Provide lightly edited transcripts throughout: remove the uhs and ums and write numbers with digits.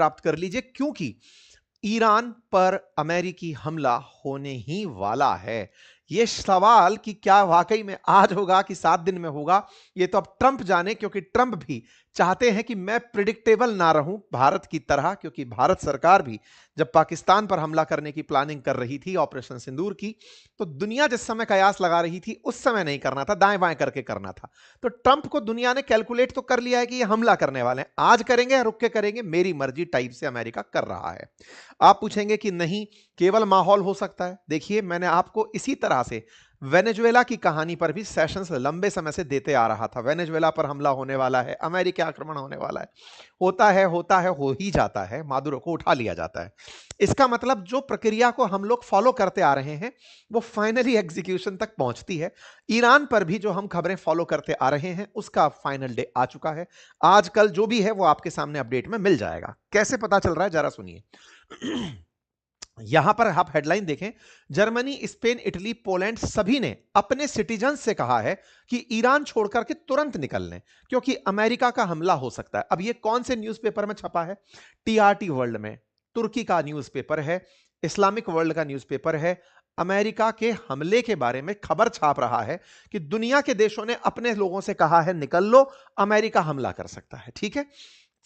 प्राप्त कर लीजिए, क्योंकि ईरान पर अमेरिकी हमला होने ही वाला है। यह सवाल कि क्या वाकई में आज होगा कि 7 दिन में होगा, यह तो अब ट्रंप जाने, क्योंकि ट्रंप भी चाहते हैं कि मैं प्रिडिक्टेबल ना रहूं भारत की तरह, क्योंकि भारत सरकार भी जब पाकिस्तान पर हमला करने की प्लानिंग कर रही थी ऑपरेशन सिंदूर की, तो दुनिया जिस समय कयास लगा रही थी उस समय नहीं करना था, दाएं बाएं करके करना था। तो ट्रंप को दुनिया ने कैलकुलेट तो कर लिया है कि ये हमला करने वाले हैं, आज करेंगे या रुक के करेंगे मेरी मर्जी टाइप से अमेरिका कर रहा है। आप पूछेंगे कि नहीं, केवल माहौल हो सकता है। देखिए, मैंने आपको इसी तरह से वेनेजुएला की कहानी पर भी सेशंस लंबे समय से देते आ रहा था। वेनेजुएला पर हमला होने वाला है, अमेरिकी आक्रमण होने वाला है, होता है, हो ही जाता है, मादुरो को उठा लिया जाता है। इसका मतलब जो प्रक्रिया को हम लोग फॉलो करते आ रहे हैं वो फाइनली एग्जीक्यूशन तक पहुंचती है। ईरान पर भी जो हम खबरें फॉलो करते आ रहे हैं उसका फाइनल डे आ चुका है। आजकल जो भी है वो आपके सामने अपडेट में मिल जाएगा। कैसे पता चल रहा है जरा सुनिए। यहां पर आप हेडलाइन देखें, जर्मनी, स्पेन, इटली, पोलैंड सभी ने अपने सिटीजन से कहा है कि ईरान छोड़कर के तुरंत निकल लें, क्योंकि अमेरिका का हमला हो सकता है। अब यह कौन से न्यूज़पेपर में छपा है? टीआरटी वर्ल्ड में, तुर्की का न्यूज़पेपर है, इस्लामिक वर्ल्ड का न्यूज़पेपर है। अमेरिका के हमले के बारे में खबर छाप रहा है कि दुनिया के देशों ने अपने लोगों से कहा है निकल लो, अमेरिका हमला कर सकता है। ठीक है,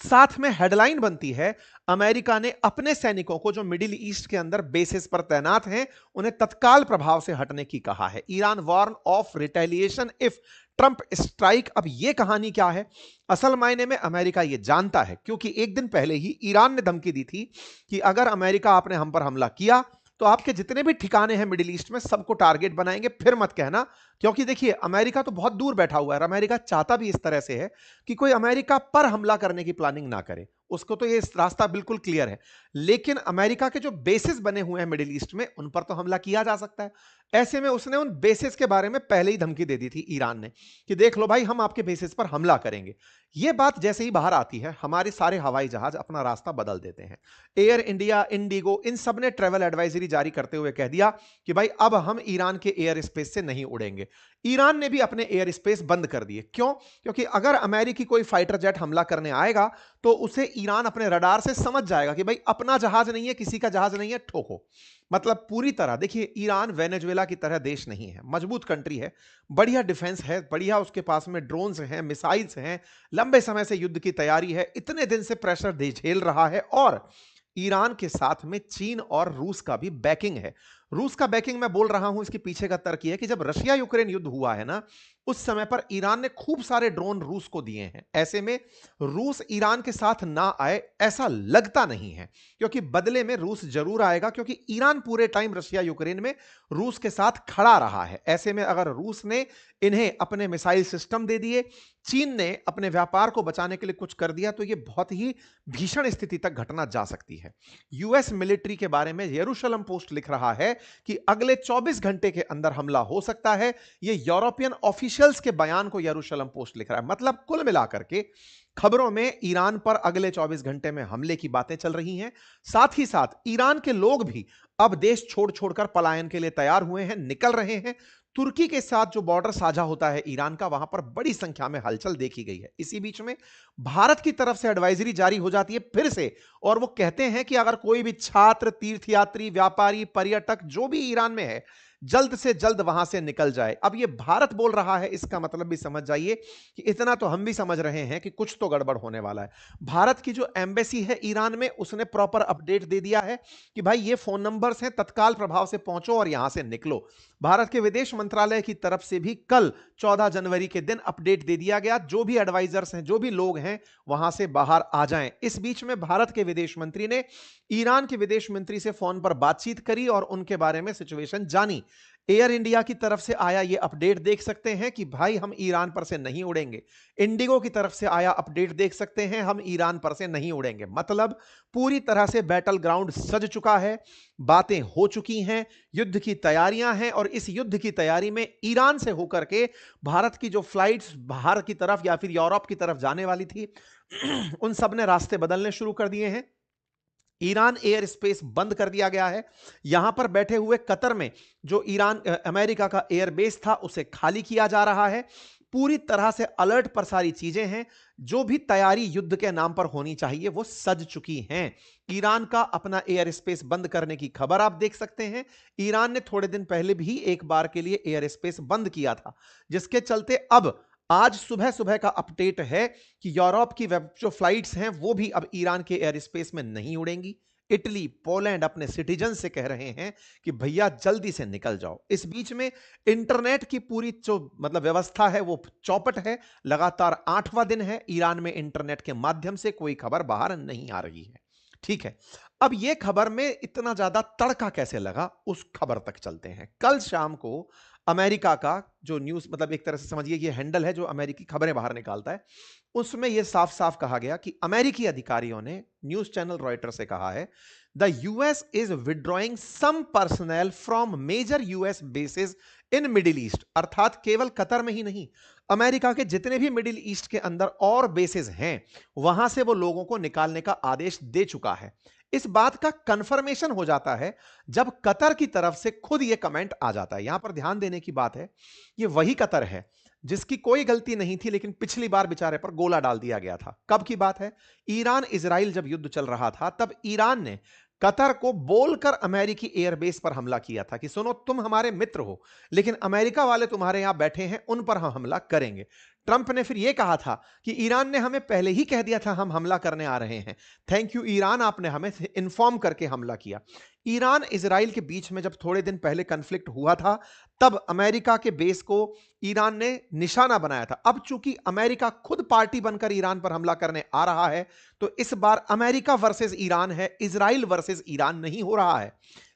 साथ में हेडलाइन बनती है, अमेरिका ने अपने सैनिकों को जो मिडिल ईस्ट के अंदर बेसिस पर तैनात हैं उन्हें तत्काल प्रभाव से हटने की कहा है। Iran warn of retaliation if Trump strike. अब यह कहानी क्या है? असल मायने में अमेरिका यह जानता है, क्योंकि एक दिन पहले ही ईरान ने धमकी दी थी कि अगर अमेरिका आपने हम पर हमला किया तो आपके जितने भी ठिकाने हैं मिडिल ईस्ट में सबको टारगेट बनाएंगे, फिर मत कहना। क्योंकि देखिए, अमेरिका तो बहुत दूर बैठा हुआ है और अमेरिका चाहता भी इस तरह से है कि कोई अमेरिका पर हमला करने की प्लानिंग ना करे। उसको तो ये रास्ता बिल्कुल क्लियर है, लेकिन अमेरिका के जो बेसिस बने हुए हैं मिडिल ईस्ट में उन पर तो हमला किया जा सकता है। ऐसे में उसने उन बेसिस के बारे में पहले ही धमकी दे दी थी ईरान ने कि देख लो भाई, हम आपके बेसिस पर हमला करेंगे। यह बात जैसे ही बाहर आती है, हमारे सारे हवाई जहाज अपना रास्ता बदल देते हैं। एयर इंडिया, इंडिगो, इन सब ने ट्रेवल एडवाइजरी जारी करते हुए कह दिया कि भाई अब हम ईरान के एयर स्पेस से नहीं उड़ेंगे। ईरान ने भी अपने एयर स्पेस बंद कर दिए। क्यों? क्योंकि अगर अमेरिकी कोई फाइटर जेट हमला करने आएगा तो उसे ईरान अपने रडार से समझ जाएगा कि भाई अपना जहाज नहीं है, किसी का जहाज नहीं है, ठोको। मतलब पूरी तरह देखिए, ईरान वेनेजुएला की तरह देश नहीं है, मजबूत कंट्री है, बढ़िया डिफेंस है, बढ़िया उसके पास में ड्रोन्स हैं, मिसाइल्स हैं, लंबे समय से युद्ध की तैयारी है, इतने दिन से प्रेशर दे झेल रहा है। और ईरान के साथ में चीन और रूस का भी बैकिंग है। रूस का बैकिंग मैं बोल रहा हूं, इसके पीछे का तर्क यह है कि जब रशिया यूक्रेन युद्ध हुआ है ना, उस समय पर ईरान ने खूब सारे ड्रोन रूस को दिए हैं। ऐसे में रूस ईरान के साथ ना आए ऐसा लगता नहीं है, क्योंकि बदले में रूस जरूर आएगा, क्योंकि ईरान पूरे टाइम रशिया यूक्रेन में रूस के साथ खड़ा रहा है। ऐसे में अगर रूस ने इन्हें अपने मिसाइल सिस्टम दे दिए, चीन ने अपने व्यापार को बचाने के लिए कुछ कर दिया, तो यह बहुत ही भीषण स्थिति तक घटना जा सकती है। यूएस मिलिट्री के बारे में यरूशलेम पोस्ट लिख रहा है कि अगले 24 घंटे के अंदर हमला हो सकता है। यह यूरोपियन ऑफिशियल्स के बयान को यरूशलेम पोस्ट लिख रहा है। मतलब कुल मिलाकर के खबरों में ईरान पर अगले 24 घंटे में हमले की बातें चल रही हैं। साथ ही साथ ईरान के लोग भी अब देश छोड़ छोड़कर पलायन के लिए तैयार हुए हैं, निकल रहे हैं। तुर्की के साथ जो बॉर्डर साझा होता है ईरान का, वहां पर बड़ी संख्या में हलचल देखी गई है। इसी बीच में भारत की तरफ से एडवाइजरी जारी हो जाती है फिर से, और वो कहते हैं कि अगर कोई भी छात्र, तीर्थयात्री, व्यापारी, पर्यटक जो भी ईरान में है, जल्द से जल्द वहां से निकल जाए। अब ये भारत बोल रहा है, इसका मतलब भी समझ जाइए कि इतना तो हम भी समझ रहे हैं कि कुछ तो गड़बड़ होने वाला है। भारत की जो एम्बेसी है ईरान में, उसने प्रॉपर अपडेट दे दिया है कि भाई ये फोन नंबर्स हैं, तत्काल प्रभाव से पहुंचो और यहां से निकलो। भारत के विदेश मंत्रालय की तरफ से भी कल 14 जनवरी के दिन अपडेट दे दिया गया, जो भी एडवाइजर्स हैं, जो भी लोग हैं, वहां से बाहर आ जाएं। इस बीच में भारत के विदेश मंत्री ने ईरान के विदेश मंत्री से फोन पर बातचीत करी और उनके बारे में सिचुएशन जानी। एयर इंडिया की तरफ से आया ये अपडेट देख सकते हैं कि भाई हम ईरान पर से नहीं उड़ेंगे। इंडिगो की तरफ से आया अपडेट देख सकते हैं, हम ईरान पर से नहीं उड़ेंगे। मतलब पूरी तरह से बैटल ग्राउंड सज चुका है, बातें हो चुकी हैं, युद्ध की तैयारियां हैं। और इस युद्ध की तैयारी में ईरान से होकर के भारत की जो फ्लाइट्स बाहर की तरफ या फिर यूरोप की तरफ जाने वाली थी, उन सब ने रास्ते बदलने शुरू कर दिए हैं। ईरान एयर स्पेस बंद कर दिया गया है। यहां पर बैठे हुए कतर में जो ईरान अमेरिका का एयरबेस था, उसे खाली किया जा रहा है। पूरी तरह से अलर्ट पर सारी चीजें हैं। जो भी तैयारी युद्ध के नाम पर होनी चाहिए वो सज चुकी हैं। ईरान का अपना एयर स्पेस बंद करने की खबर आप देख सकते हैं। ईरान ने थोड़े दिन पहले भी एक बार के लिए एयर स्पेस बंद किया था, जिसके चलते अब आज सुबह सुबह का अपडेट है कि यूरोप की वेब जो फ्लाइट्स हैं वो भी अब ईरान के एयर स्पेस में नहीं उड़ेंगी। इटली, पोलैंड अपने सिटीजन से कह रहे हैं कि भैया जल्दी से निकल जाओ। इस बीच में इंटरनेट की पूरी जो मतलब व्यवस्था है वो चौपट है। लगातार 8वां दिन है ईरान में इंटरनेट के माध्यम से कोई खबर बाहर नहीं आ रही है। ठीक है, अब यह खबर में इतना ज्यादा तड़का कैसे लगा उस खबर तक चलते हैं। कल शाम को अमेरिका का जो न्यूज मतलब एक तरह से समझिए ये हैंडल है जो अमेरिकी खबरें बाहर निकालता है, उसमें यह साफ साफ कहा गया कि अमेरिकी अधिकारियों ने न्यूज चैनल रॉयटर से कहा है the US is withdrawing some personnel from major US bases in Middle East. अर्थात केवल कतर में ही नहीं, अमेरिका के जितने भी मिडिल ईस्ट के अंदर और बेसिस हैं वहां से वो लोगों को निकालने का आदेश दे चुका है। इस बात का कंफर्मेशन हो जाता है जब कतर की तरफ से खुद यह कमेंट आ जाता है। यहां पर ध्यान देने की बात है, यह वही कतर है जिसकी कोई गलती नहीं थी लेकिन पिछली बार बेचारे पर गोला डाल दिया गया था। कब की बात है? ईरान इजराइल जब युद्ध चल रहा था तब ईरान ने कतर को बोलकर अमेरिकी एयरबेस पर हमला किया था कि सुनो तुम हमारे मित्र हो लेकिन अमेरिका वाले तुम्हारे यहां बैठे हैं, उन पर हम हमला करेंगे। ट्रंप ने फिर यह कहा था कि ईरान ने हमें पहले ही कह दिया था हम हमला करने आ रहे हैं, थैंक यू ईरान, आपने हमें इन्फॉर्म करके हमला किया। ईरान इजराइल के बीच में जब थोड़े दिन पहले कॉन्फ्लिक्ट हुआ था तब अमेरिका के बेस को ईरान ने निशाना बनाया था। अब चूंकि अमेरिका खुद पार्टी बनकर ईरान पर हमला करने आ रहा है तो इस बार अमेरिका वर्सेस ईरान है, इजराइल वर्सेस ईरान नहीं हो रहा है।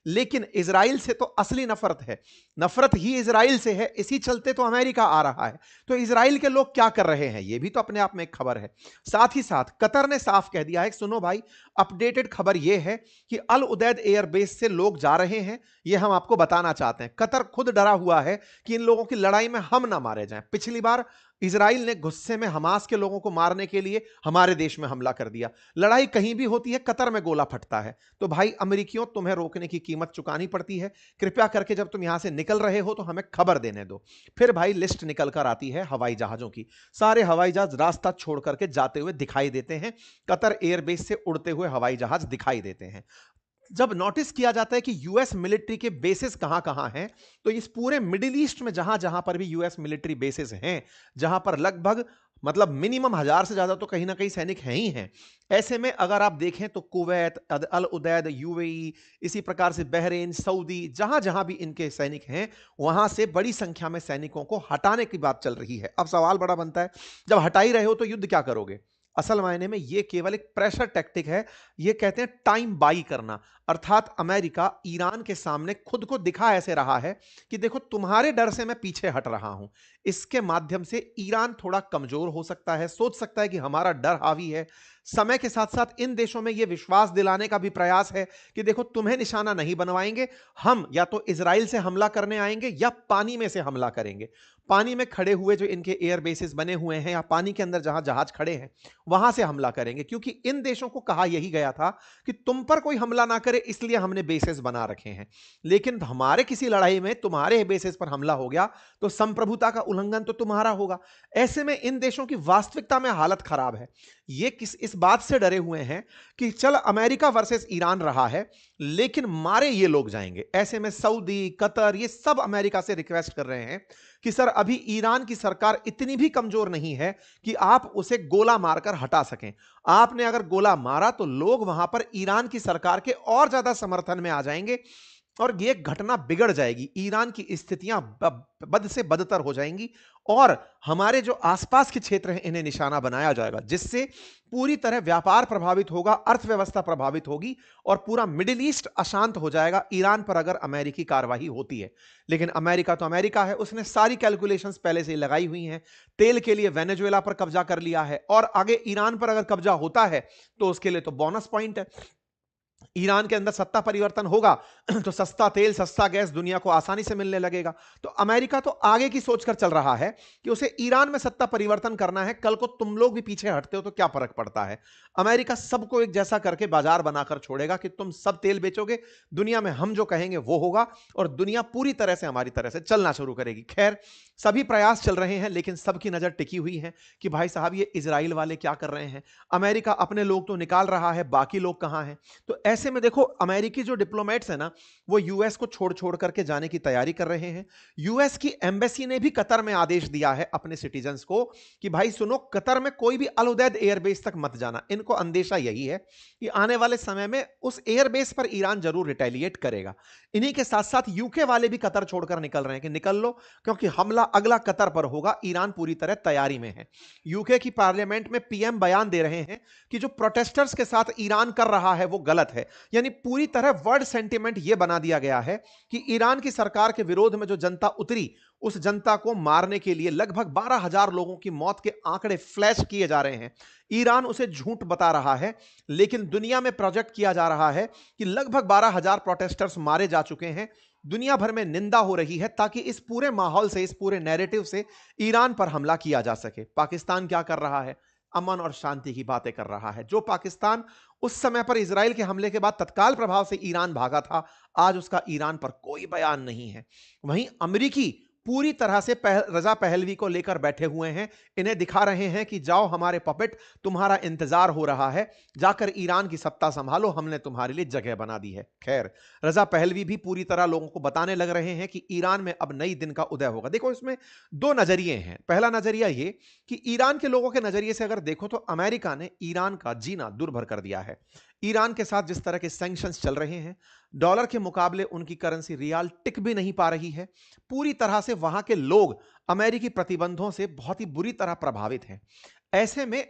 लेकिन इजराइल से तो असली नफरत है, नफरत ही इजराइल से है, इसी चलते तो अमेरिका आ रहा है। तो इजराइल के लोग क्या कर रहे हैं यह भी तो अपने आप में एक खबर है। साथ ही साथ कतर ने साफ कह दिया है सुनो भाई, अपडेटेड खबर यह है कि अल उदैद एयरबेस से लोग जा रहे हैं, यह हम आपको बताना चाहते हैं। कतर खुद डरा हुआ है कि इन लोगों की लड़ाई में हम ना मारे जाएं। पिछली बार इजराइल ने गुस्से में हमास के लोगों को मारने के लिए हमारे देश में हमला कर दिया। लड़ाई कहीं भी होती है कतर में गोला फटता है। तो भाई अमेरिकियों, तुम्हें रोकने की कीमत चुकानी पड़ती है। कृपया करके जब तुम यहां से निकल रहे हो तो हमें खबर देने दो। फिर भाई लिस्ट निकल कर आती है हवाई जहाजों की। सारे हवाई जहाज रास्ता छोड़ करके जाते हुए दिखाई देते हैं, कतर एयरबेस से उड़ते हुए हवाई जहाज दिखाई देते हैं। जब नोटिस किया जाता है कि यूएस मिलिट्री के बेसिस कहां कहां हैं, तो इस पूरे मिडिल ईस्ट में जहां जहां पर भी यूएस मिलिट्री बेसिस हैं, जहां पर लगभग मतलब मिनिमम 1000 से ज्यादा तो कहीं ना कहीं सैनिक हैं ही हैं। ऐसे में अगर आप देखें तो कुवैत, अल उदैद, यूएई, इसी प्रकार से बहरीन, सऊदी, जहां जहां भी इनके सैनिक हैं वहां से बड़ी संख्या में सैनिकों को हटाने की बात चल रही है। अब सवाल बड़ा बनता है, जब हटा ही रहे हो तो युद्ध क्या करोगे? असल मायने में यह केवल एक प्रेशर टैक्टिक है, यह कहते हैं टाइम बाई करना। अर्थात अमेरिका ईरान के सामने खुद को दिखा ऐसे रहा है कि देखो तुम्हारे डर से मैं पीछे हट रहा हूं। इसके माध्यम से ईरान थोड़ा कमजोर हो सकता है, सोच सकता है कि हमारा डर हावी है। समय के साथ साथ इन देशों में यह विश्वास दिलाने का भी प्रयास है कि देखो तुम्हें निशाना नहीं बनवाएंगे, हम या तो इजराइल से हमला करने आएंगे या पानी में से हमला करेंगे। पानी में खड़े हुए जो इनके एयर बेसिस बने हुए हैं या पानी के अंदर जहां जहाज खड़े हैं वहां से हमला करेंगे, क्योंकि इन देशों को कहा यही गया था कि तुम पर कोई हमला ना करे इसलिए हमने बेसिस बना रखे हैं। लेकिन हमारे किसी लड़ाई में तुम्हारे बेसिस पर हमला हो गया तो संप्रभुता का उल्लंघन तो तुम्हारा होगा। ऐसे में इन देशों की वास्तविकता में हालत खराब है। ये इस बात से डरे हुए हैं कि चल अमेरिका वर्सेस ईरान रहा है लेकिन मारे ये लोग जाएंगे। ऐसे में सऊदी, कतर, ये सब अमेरिका से रिक्वेस्ट कर रहे हैं कि सर अभी ईरान की सरकार इतनी भी कमजोर नहीं है कि आप उसे गोला मारकर हटा सकें। आपने अगर गोला मारा तो लोग वहां पर ईरान की सरकार के और ज्यादा समर्थन में आ जाएंगे और यह घटना बिगड़ जाएगी, ईरान की स्थितियां बद से बदतर हो जाएंगी और हमारे जो आसपास के क्षेत्र हैं इन्हें निशाना बनाया जाएगा, जिससे पूरी तरह व्यापार प्रभावित होगा, अर्थव्यवस्था प्रभावित होगी और पूरा मिडिल ईस्ट अशांत हो जाएगा ईरान पर अगर अमेरिकी कार्रवाई होती है। लेकिन अमेरिका तो अमेरिका है, उसने सारी कैलकुलेशंस पहले से ही लगाई हुई हैं। तेल के लिए वेनेजुएला पर कब्जा कर लिया है और आगे ईरान पर अगर कब्जा होता है तो उसके लिए तो बोनस पॉइंट है। ईरान के अंदर सत्ता परिवर्तन होगा तो सस्ता तेल सस्ता गैस दुनिया को आसानी से मिलने लगेगा। तो अमेरिका तो आगे की सोचकर चल रहा है कि उसे ईरान में सत्ता परिवर्तन करना है। कल को तुम लोग भी पीछे हटते हो तो क्या फर्क पड़ता है, अमेरिका सबको एक जैसा करके बाजार बनाकर छोड़ेगा कि तुम सब तेल बेचोगे, दुनिया में हम जो कहेंगे वो होगा और दुनिया पूरी तरह से हमारी तरह से चलना शुरू करेगी। खैर, सभी प्रयास चल रहे हैं लेकिन सबकी नजर टिकी हुई है कि भाई साहब ये इजराइल वाले क्या कर रहे हैं। अमेरिका अपने लोग तो निकाल रहा है, बाकी लोग कहां हैं। तो ऐसे में देखो, अमेरिकी जो डिप्लोमेट्स है ना, वो यूएस को छोड़ छोड़ करके जाने की तैयारी कर रहे हैं। यूएस की एम्बेसी ने भी कतर में आदेश दिया है अपने सिटीजन्स को कि भाई सुनो, कतर में कोई भी अल उदैद एयरबेस तक मत जाना। इनको अंदेशा यही है कि आने वाले समय में उस एयरबेस पर ईरान जरूर रिटेलिएट करेगा। इन्हीं के साथ साथ यूके वाले भी कतर छोड़कर निकल रहे हैं कि निकल लो, क्योंकि हमला अगला कतर पर होगा। ईरान पूरी तरह तैयारी में है। यूके की पार्लियामेंट में पीएम बयान दे रहे हैं कि जो प्रोटेस्टर्स के साथ ईरान कर रहा है वो गलत है। यानी पूरी तरह वर्ड सेंटिमेंट यह बना दिया गया है कि ईरान की सरकार के विरोध में जो जनता उतरी, उस जनता को मारने के लिए लगभग 12,000 लोगों की मौत के आंकड़े फ्लैश किए जा रहे हैं। ईरान उसे झूठ बता रहा है, लेकिन दुनिया में प्रोजेक्ट किया जा रहा है कि लगभग 12,000 प्रोटेस्टर्स मारे जा चुके हैं। दुनिया भर में निंदा हो रही है ताकि इस पूरे माहौल से, इस पूरे नैरेटिव से ईरान पर हमला किया जा सके। पाकिस्तान क्या कर रहा है? अमन और शांति की बातें कर रहा है। जो पाकिस्तान उस समय पर इजराइल के हमले के बाद तत्काल प्रभाव से ईरान भागा था, आज उसका ईरान पर कोई बयान नहीं है। वहीं अमेरिकी पूरी तरह से रजा पहलवी को लेकर बैठे हुए हैं। इन्हें दिखा रहे हैं कि जाओ हमारे पपेट, तुम्हारा इंतजार हो रहा है, जाकर ईरान की सत्ता संभालो, हमने तुम्हारे लिए जगह बना दी है। खैर, रजा पहलवी भी पूरी तरह लोगों को बताने लग रहे हैं कि ईरान में अब नई दिन का उदय होगा। देखो, इसमें दो नजरिए हैं। पहला नजरिया ये कि ईरान के लोगों के नजरिए से अगर देखो तो अमेरिका ने ईरान का जीना दुर्भर कर दिया है। ईरान के साथ जिस तरह के सैंक्शंस चल रहे हैं, डॉलर के मुकाबले उनकी करेंसी रियाल टिक भी नहीं पा रही है। पूरी तरह से वहां के लोग अमेरिकी प्रतिबंधों से बहुत ही बुरी तरह प्रभावित हैं। ऐसे में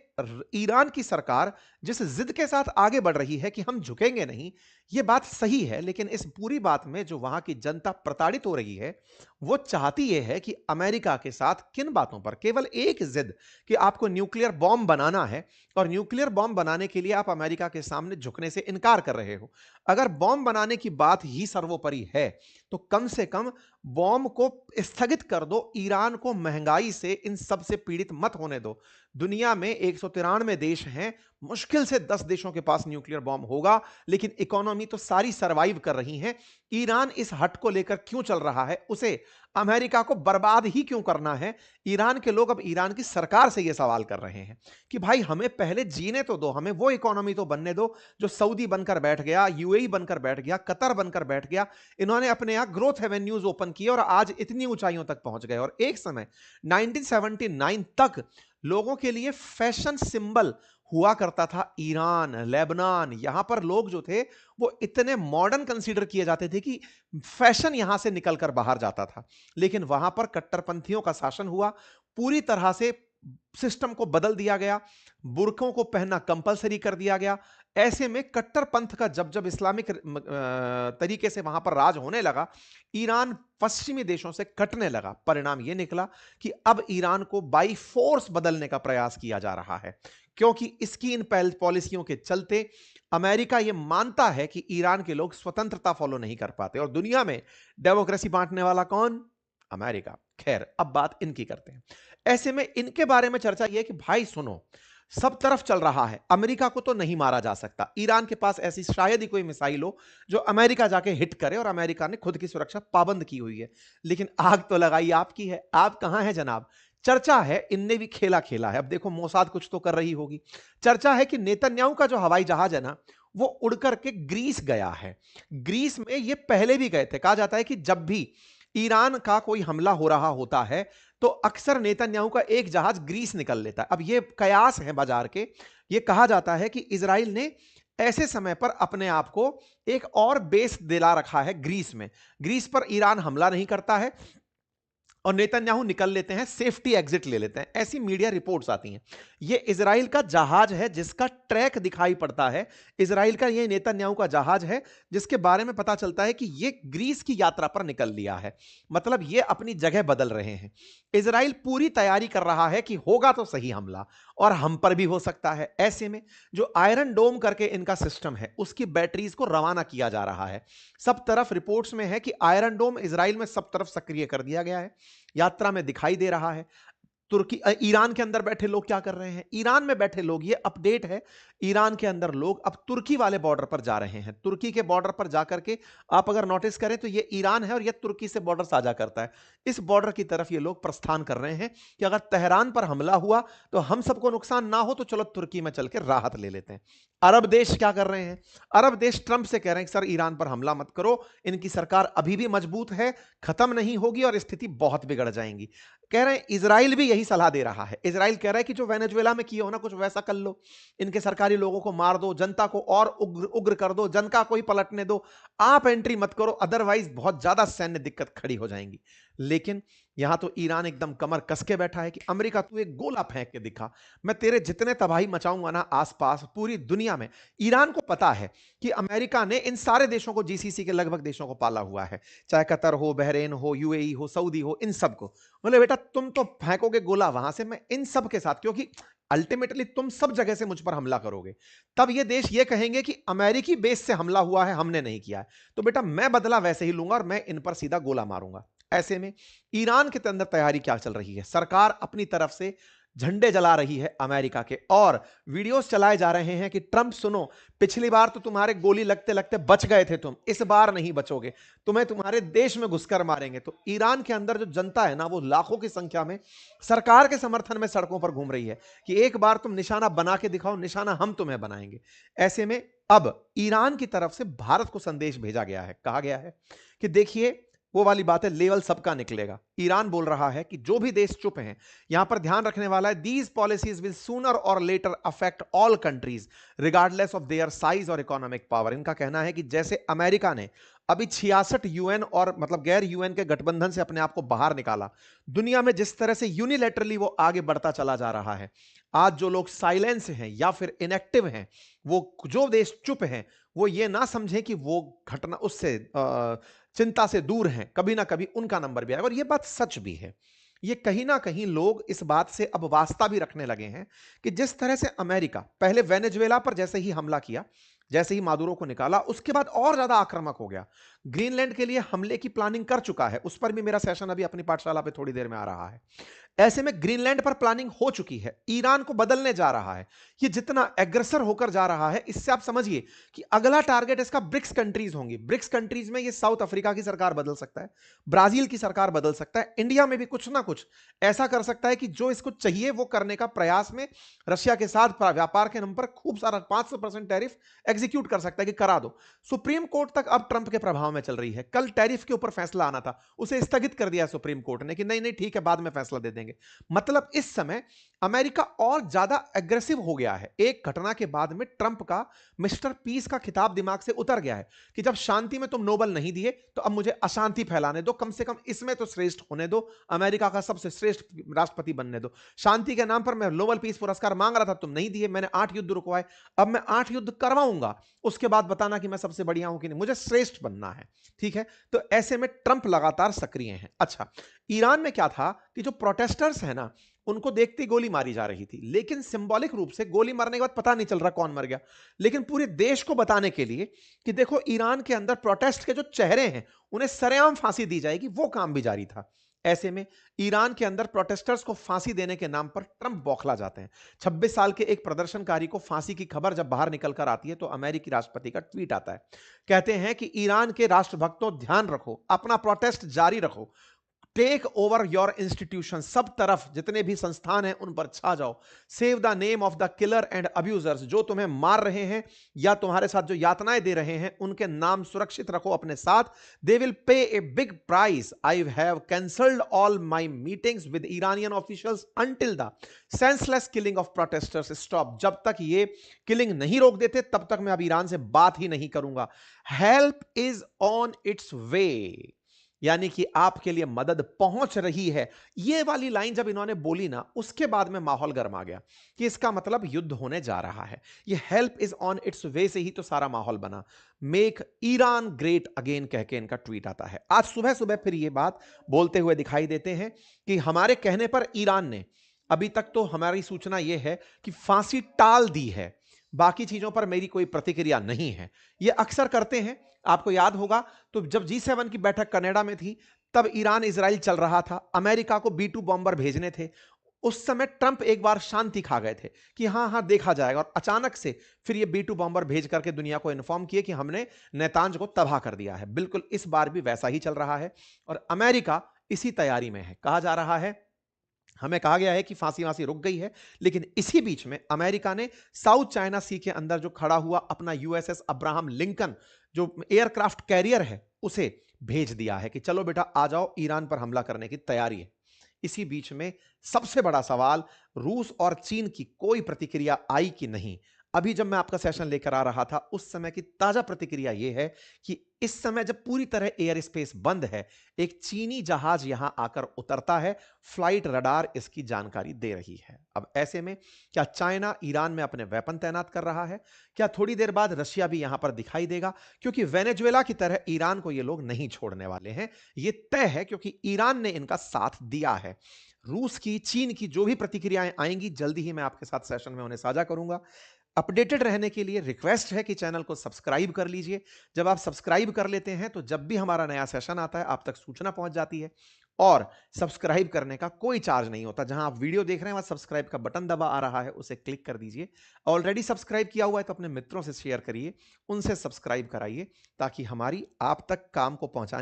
ईरान की सरकार जिस जिद के साथ आगे बढ़ रही है कि हम झुकेंगे नहीं, यह बात सही है, लेकिन इस पूरी बात में जो वहां की जनता प्रताड़ित हो रही है, वो चाहती यह है कि अमेरिका के साथ किन बातों पर, केवल एक जिद कि आपको न्यूक्लियर बॉम्ब बनाना है, और न्यूक्लियर बॉम्ब बनाने के लिए आप अमेरिका के सामने झुकने से इनकार कर रहे हो। अगर बॉम्ब बनाने की बात ही सर्वोपरि है तो कम से कम बॉम्ब को स्थगित कर दो। ईरान को महंगाई से, इन सब से पीड़ित मत होने दो। दुनिया में 193 देश हैं, मुश्किल से 10 देशों के पास न्यूक्लियर बॉम्ब होगा, लेकिन इकोनॉमी तो सारी सरवाइव कर रही हैं। ईरान इस हट को लेकर क्यों चल रहा है? उसे अमेरिका को बर्बाद ही क्यों करना है? ईरान के लोग अब ईरान की सरकार से यह सवाल कर रहे हैं कि भाई हमें पहले जीने तो दो, हमें वो इकोनॉमी तो बनने दो जो सऊदी बनकर बैठ गया, यूएई बनकर बैठ गया, कतर बनकर बैठ गया। इन्होंने अपने यहां ग्रोथ एवेन्यूज ओपन किए और आज इतनी ऊंचाइयों तक पहुंच गए। और एक समय 1979 तक लोगों के लिए फैशन सिंबल हुआ करता था ईरान, लेबनान। यहां पर लोग जो थे वो इतने मॉडर्न कंसीडर किए जाते थे कि फैशन यहां से निकलकर बाहर जाता था। लेकिन वहां पर कट्टरपंथियों का शासन हुआ, पूरी तरह से सिस्टम को बदल दिया गया, बुर्कों को पहनना कंपलसरी कर दिया गया। ऐसे में कट्टरपंथ का जब जब इस्लामिक तरीके से वहां पर राज होने लगा, ईरान पश्चिमी देशों से कटने लगा। परिणाम यह निकला कि अब ईरान को बाई फोर्स बदलने का प्रयास किया जा रहा है, क्योंकि इसकी इन पॉलिसियों के चलते अमेरिका यह मानता है कि ईरान के लोग स्वतंत्रता फॉलो नहीं कर पाते। और दुनिया में डेमोक्रेसी बांटने वाला कौन? अमेरिका। खैर, अब बात इनकी करते हैं। ऐसे में इनके बारे में चर्चा यह है कि भाई सुनो, सब तरफ चल रहा है, अमेरिका को तो नहीं मारा जा सकता। ईरान के पास ऐसी शायद ही कोई मिसाइल हो जो अमेरिका जाके हिट करे, और अमेरिका ने खुद की सुरक्षा पाबंद की हुई है। लेकिन आग तो लगाई आपकी है, आप कहां हैं जनाब? चर्चा है इनने भी खेला खेला है। अब देखो, मोसाद कुछ तो कर रही होगी। चर्चा है कि नेतन्याहू का जो हवाई जहाज है ना, वो उड़ करके ग्रीस गया है। ग्रीस में ये पहले भी गए थे। कहा जाता है कि जब भी ईरान का कोई हमला हो रहा होता है तो अक्सर नेतन्याहू का एक जहाज ग्रीस निकल लेता है। अब ये कयास है बाजार के। ये कहा जाता है कि इजराइल ने ऐसे समय पर अपने आप को एक और बेस दिला रखा है ग्रीस में। ग्रीस पर ईरान हमला नहीं करता है और नेतन्याहू निकल लेते हैं, सेफ्टी एग्जिट ले लेते हैं। ऐसी मीडिया रिपोर्ट्स आती हैं। ये इजराइल का जहाज है जिसका ट्रैक दिखाई पड़ता है, इजराइल का ये नेतन्याहू का जहाज है जिसके बारे में पता चलता है कि ये ग्रीस की यात्रा पर निकल लिया है। मतलब ये अपनी जगह बदल रहे हैं। इजराइल पूरी तैयारी कर रहा है कि होगा तो सही हमला और हम पर भी हो सकता है। ऐसे में जो आयरन डोम करके इनका सिस्टम है उसकी बैटरीज को रवाना किया जा रहा है। सब तरफ रिपोर्ट्स में है कि आयरन डोम इजराइल में सब तरफ सक्रिय कर दिया गया है, यात्रा में दिखाई दे रहा है। तुर्की ईरान के अंदर बैठे लोग क्या कर रहे हैं? ईरान में बैठे लोग, ये अपडेट है, ईरान के अंदर लोग अब तुर्की वाले बॉर्डर पर जा रहे हैं। तुर्की के बॉर्डर पर जाकर के आप अगर नोटिस करें तो ये ईरान है और ये तुर्की से बॉर्डर साझा करता है। इस बॉर्डर की तरफ ये लोग प्रस्थान कर रहे हैं कि अगर तेहरान पर हमला हुआ तो हम सबको नुकसान ना हो, तो चलो तुर्की में चल के राहत ले लेते हैं। अरब देश क्या कर रहे हैं? अरब देश ट्रंप से कह रहे हैं कि सर ईरान पर हमला मत करो, इनकी सरकार अभी भी मजबूत है, खत्म नहीं होगी और स्थिति बहुत बिगड़ जाएंगी। कह रहे हैं इजराइल भी यही सलाह दे रहा है। इजराइल कह रहा है कि जो वेनेजुएला में किए हो ना, कुछ वैसा कर लो, इनके सरकारी लोगों को मार दो, जनता को और उग्र उग्र कर दो, जनता को ही पलटने दो, आप एंट्री मत करो, अदरवाइज बहुत ज्यादा सैन्य दिक्कत खड़ी हो जाएंगी। लेकिन यहां तो ईरान एकदम कमर कस के बैठा है कि अमेरिका तू एक गोला फेंक के दिखा, मैं तेरे जितने तबाही मचाऊंगा ना आसपास पूरी दुनिया में। ईरान को पता है कि अमेरिका ने इन सारे देशों को, जीसीसी के लगभग देशों को पाला हुआ है, चाहे कतर हो, बहरीन हो, यूएई हो, सऊदी हो, इन सबको बोले बेटा तुम तो फेंकोगे गोला वहां से, मैं इन सब के साथ, क्योंकि अल्टीमेटली तुम सब जगह से मुझ पर हमला करोगे, तब ये देश ये कहेंगे कि अमेरिकी बेस से हमला हुआ है, हमने नहीं किया है, तो बेटा मैं बदला वैसे ही लूंगा और मैं इन पर सीधा गोला मारूंगा। ऐसे में ईरान के अंदर तैयारी क्या चल रही है? सरकार अपनी तरफ से झंडे जला रही है अमेरिका के, और वीडियोस चलाए जा रहे हैं कि ट्रंप सुनो, पिछली बार तो तुम्हारे गोली लगते लगते बच गए थे तुम, इस बार नहीं बचोगे, तुम्हें तुम्हारे देश में घुसकर मारेंगे। तो ईरान के अंदर जो जनता है ना, वो लाखों की संख्या में सरकार के समर्थन में सड़कों पर घूम रही है कि एक बार तुम निशाना बना के दिखाओ, निशाना हम तुम्हें बनाएंगे। ऐसे में अब ईरान की तरफ से भारत को संदेश भेजा गया है, कहा गया है कि देखिए वो वाली बात है, लेवल सबका निकलेगा। ईरान बोल रहा है कि जो भी देश चुप हैं, यहां पर ध्यान रखने वाला है, these policies will sooner or later affect all countries regardless of their size और इकोनॉमिक पावर। इनका कहना है कि जैसे अमेरिका ने अभी 66 यूएन और मतलब गैर यूएन के गठबंधन से अपने आप को बाहर निकाला, दुनिया में जिस तरह से यूनिलैटरली वो आगे बढ़ता चला जा रहा है, आज जो लोग साइलेंस हैं या फिर इनएक्टिव हैं, वो जो देश चुप हैं, वो ये ना समझें कि वो घटना उससे चिंता से दूर हैं, कभी ना कभी उनका नंबर भी आएगा। और ये बात सच भी है। ये कहीं ना कहीं लोग इस बात से अब वास्ता भी रखने लगे हैं कि जिस तरह से अमेरिका पहले वेनेजुएला पर जैसे ही हमला किया, जैसे ही मादुरो को निकाला, उसके बाद और ज्यादा आक्रामक हो गया, ग्रीनलैंड के लिए हमले की प्लानिंग कर चुका है। उस पर भी मेरा सेशन अभी अपनी पाठशाला पे थोड़ी देर में आ रहा है। ऐसे में ग्रीनलैंड पर प्लानिंग हो चुकी है, ईरान को बदलने जा रहा है। ये जितना एग्रेसर होकर जा रहा है, इससे आप समझिए कि अगला टारगेट इसका ब्रिक्स कंट्रीज होंगी। ब्रिक्स कंट्रीज में ये साउथ अफ्रीका की सरकार बदल सकता है, ब्राजील की सरकार बदल सकता है, इंडिया में भी कुछ ना कुछ ऐसा कर सकता है कि जो इसको चाहिए वो करने का प्रयास में रशिया के साथ व्यापार के नाम पर खूब सारा 500% टैरिफ एग्जीक्यूट कर सकता है कि करा दो। सुप्रीम कोर्ट तक अब ट्रंप के प्रभाव में चल रही है। कल टैरिफ के ऊपर फैसला आना था, उसे स्थगित कर दिया सुप्रीम कोर्ट ने कि नहीं नहीं ठीक है, बाद में फैसला दे देंगे। मतलब इस समय अमेरिका और ज्यादा एग्रेसिव हो गया है। एक घटना के बाद में ट्रंप का मिस्टर पीस का खिताब दिमाग से उतर गया है कि जब शांति में तुम नोबेल नहीं दिए तो अब मुझे अशांति फैलाने दो, कम से कम इसमें तो श्रेष्ठ होने दो, अमेरिका का सबसे श्रेष्ठ राष्ट्रपति बनने दो। शांति के नाम पर मैं नोबेल पीस पुरस्कार मांग रहा था, तुम नहीं दिए, मैंने 8 युद्ध रुकवाए, अब मैं 8 युद्ध करवाऊंगा, उसके बाद बताना कि मैं सबसे बढ़िया हूं कि नहीं, मुझे श्रेष्ठ बनना है। ठीक है, तो ऐसे में ट्रंप लगातार सक्रिय हैं। अच्छा, ईरान में क्या था कि जो प्रोटेस्टर्स हैं ना, उनको देखते ही गोली मारी जा रही थी, लेकिन सिंबॉलिक रूप से गोली मारने के बाद पता नहीं चल रहा कौन मर गया, लेकिन पूरे देश को बताने के लिए कि देखो ईरान के अंदर प्रोटेस्ट के जो चेहरे हैं उन्हें सरेआम फांसी दी जाएगी, वो काम भी जारी था। ऐसे में ईरान के अंदर प्रोटेस्टर्स को फांसी देने के नाम पर ट्रंप बौखला जाते हैं। 26 साल के एक प्रदर्शनकारी को फांसी की खबर जब बाहर निकलकर आती है तो अमेरिकी राष्ट्रपति का ट्वीट आता है, कहते हैं कि ईरान के राष्ट्रभक्तों ध्यान रखो, अपना प्रोटेस्ट जारी रखो, टेक ओवर योर इंस्टीट्यूशन, सब तरफ जितने भी संस्थान हैं उन पर छा जाओ, save the name of the killer and abusers, जो तुम्हें मार रहे हैं या तुम्हारे साथ जो यातनाएं दे रहे हैं उनके नाम सुरक्षित रखो अपने साथ। They will pay a big price, I have cancelled all my meetings with Iranian officials until the senseless killing of protesters stop, जब तक ये किलिंग नहीं रोक देते तब तक मैं अब ईरान से बात ही नहीं करूंगा। हेल्प इज ऑन इट्स वे, यानी कि आपके लिए मदद पहुंच रही है। ये वाली लाइन जब इन्होंने बोली ना, उसके बाद में माहौल गर्मा गया कि इसका मतलब युद्ध होने जा रहा है। ये हेल्प इज ऑन इट्स वे से ही तो सारा माहौल बना। मेक ईरान ग्रेट अगेन कह के इनका ट्वीट आता है। आज सुबह सुबह फिर ये बात बोलते हुए दिखाई देते हैं कि हमारे कहने पर ईरान ने, अभी तक तो हमारी सूचना यह है कि फांसी टाल दी है, बाकी चीजों पर मेरी कोई प्रतिक्रिया नहीं है। ये अक्सर करते हैं। आपको याद होगा तो जब G7 की बैठक कनाडा में थी, तब ईरान इजराइल चल रहा था, अमेरिका को B2 बॉम्बर भेजने थे। उस समय ट्रंप एक बार शांति खा गए थे कि हां हां देखा जाएगा, और अचानक से फिर ये B2 बॉम्बर भेज करके दुनिया को इन्फॉर्म किए कि हमने नेतांज को तबाह कर दिया है। बिल्कुल इस बार भी वैसा ही चल रहा है और अमेरिका इसी तैयारी में है। कहा जा रहा है, हमें कहा गया है कि फांसी वांसी रुक गई है, लेकिन इसी बीच में अमेरिका ने साउथ चाइना सी के अंदर जो खड़ा हुआ अपना यूएसएस अब्राहम लिंकन, जो एयरक्राफ्ट कैरियर है, उसे भेज दिया है कि चलो बेटा आ जाओ, ईरान पर हमला करने की तैयारी है। इसी बीच में सबसे बड़ा सवाल, रूस और चीन की कोई प्रतिक्रिया आई कि नहीं। अभी जब मैं आपका सेशन लेकर आ रहा था, उस समय की ताजा प्रतिक्रिया यह है कि इस समय जब पूरी तरह एयर स्पेस बंद है, एक चीनी जहाज यहां आकर उतरता है, फ्लाइट रडार इसकी जानकारी दे रही है। अब ऐसे में क्या चाइना ईरान में अपने वेपन तैनात कर रहा है? क्या थोड़ी देर बाद रशिया भी यहां पर दिखाई देगा? क्योंकि वेनेजुएला की तरह ईरान को ये लोग नहीं छोड़ने वाले हैं, ये तय है, क्योंकि ईरान ने इनका साथ दिया है। रूस की, चीन की जो भी प्रतिक्रियाएं आएंगी, जल्दी ही मैं आपके साथ सेशन में उन्हें साझा करूंगा। अपडेटेड रहने के लिए रिक्वेस्ट है कि चैनल को सब्सक्राइब कर लीजिए। जब आप सब्सक्राइब कर लेते हैं तो जब भी हमारा नया सेशन आता है आप तक सूचना पहुंच जाती है। और सब्सक्राइब करने का कोई चार्ज नहीं होता। जहां आप वीडियो देख रहे हैं वहां सब्सक्राइब का बटन दबा आ रहा है, उसे क्लिक कर दीजिए। ऑलरेडी सब्सक्राइब किया हुआ है तो अपने मित्रों से शेयर करिए, उनसे सब्सक्राइब कराइए, ताकि हमारी आप तक काम को पहुंचाने